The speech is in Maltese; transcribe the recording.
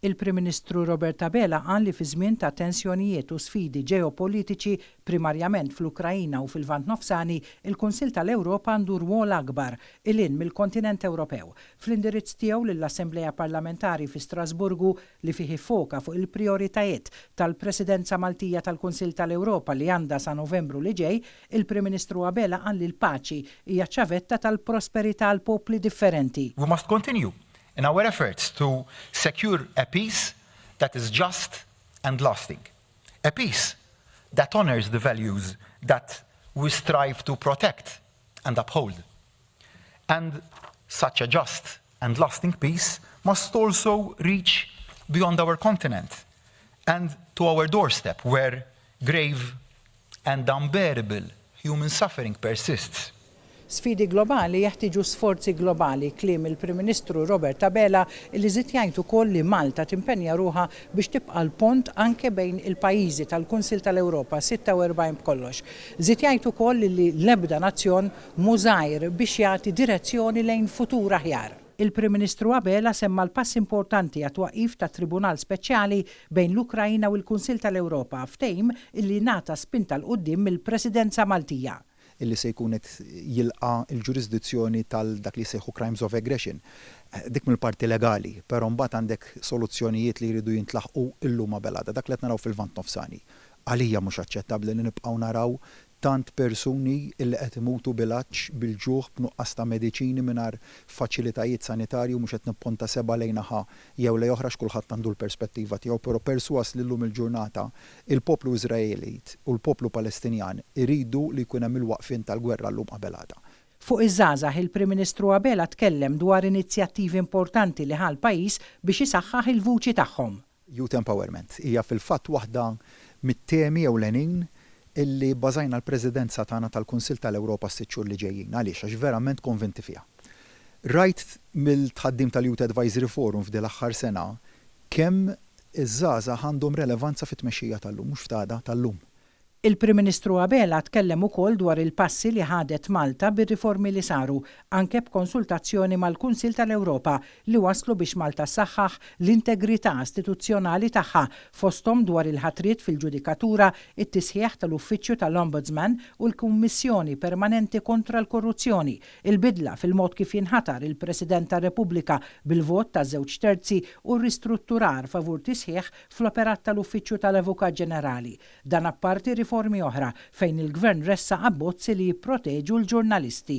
Il-Prim Ministru Robert Abela qal li fi żmien ta' tensjonijiet u sfidi ġeopolitiċi primarjament fl-Ukrajina u fil-Lvant Nofsani, il-Kunsill tal-Ewropa għandu rwol akbar il-in mill-kontinent Ewropew. Fl-indirizz tiegħu lill-Assembleja Parlamentari fi Strasburgu li fih foka fuq il-prioritajiet tal-Presidenza Maltija tal-Kunsill tal-Ewropa li għandha sa Novembru li ġej, il-Prim Ministru Abela qal li l-paċi hija ċavetta tal-prosperità għal popli differenti. We must continue in our efforts to secure a peace that is just and lasting. A peace that honors the values that we strive to protect and uphold. And such a just and lasting peace must also reach beyond our continent and to our doorstep, where grave and unbearable human suffering persists. Sfidi globali jeħtieġu sforzi globali, kliem il-Prim Ministru Robert Abela li żied jgħid ukoll li Malta timpenja ruħha biex tibqa' l-pont anke bejn il-pajjiżi tal-Kunsill tal-Ewropa 46 b'kollox. Żied jgħid ukoll li l-ebda nazzjon mhu żgħir biex jagħti direzzjoni lejn futur aħjar. Il-Prim Ministru Abela semma l-pass importanti għat-twaqqif ta' Tribunal Speċjali bejn l-Ukrajna u l-Kunsill tal-Ewropa ftehim illi nata spinta l-qudiem mill-Presidenza Maltija. Illi se jkun qed jilqa' il-ġurisdizzjoni tal-dak li jsejħu crimes of aggression. Dik mill-parti legali, però mbagħad għandek soluzzjonijiet li jridu jintlaħqu illum belada. Dak li qed naraw fil-Lvant Nofsani. Għalija mhux aċċettabbli li nibqgħu naraw tant persuni illi qed imutu bil-għaġġ bil-ġuħ b'nuqqas ta' mediċini mingħajr faċilitajiet sanitarju mhux qed nipponta seba' lejnaħa jew lejn oħra x'kulħadd għandu l-perspettiva tiegħu, però perswas li llum il-ġurnata il-poplu Iżraelit u l-poplu Palestinjan iridu li jkun hemm il-waqfien tal-gwerra llum qabelada. Fuq iż-żgħażagħ il-Prim Ministru Abela tkellem dwar inizjattivi importanti li ħal pajjiż biex isaħħaħ il-vuċi tagħhom. Youth Empowerment hija fil-fatt waħda mit-temi ewlenin illi bażajna l-Presidenza tagħna tal-Kunsill tal-Ewropa s-sitt xhur li ġejjin għaliex għax verament konvinti fiha. Rajt mill-tħaddim tal-Youth Advisory Forum f'din l-aħħar sena kemm iż-żgħażagħ għandhom relevanza fit-tmexxija tal-lum mhux f'tada tal-lum. Il-Prim Ministru Abela tkellem ukoll dwar il-passi li ħadet Malta bir-riformi li saru anke b'konsultazzjoni mal-Kunsill tal-Ewropa li waslu biex Malta ssaħħaħ l-integrità istituzzjonali tagħha fosthom dwar il-ħatriet fil-ġudikatura, it-tisħiħ tal-Uffiċċju tal-Ombudsman u l-Kummissjoni Permanenti kontra l-Korruzzjoni, il-bidla fil-mod kif jinħatar il-President tar-Repubblika bil-vot ta' żewġ terzi u r-ristrutturar favur tisħiħ fl-operat tal-Uffiċċju tal-Avukat Ġenerali. Dan apparti riformi oħra fejn il-Gvern ressa abbozzi li jipproteġu l-ġurnalisti.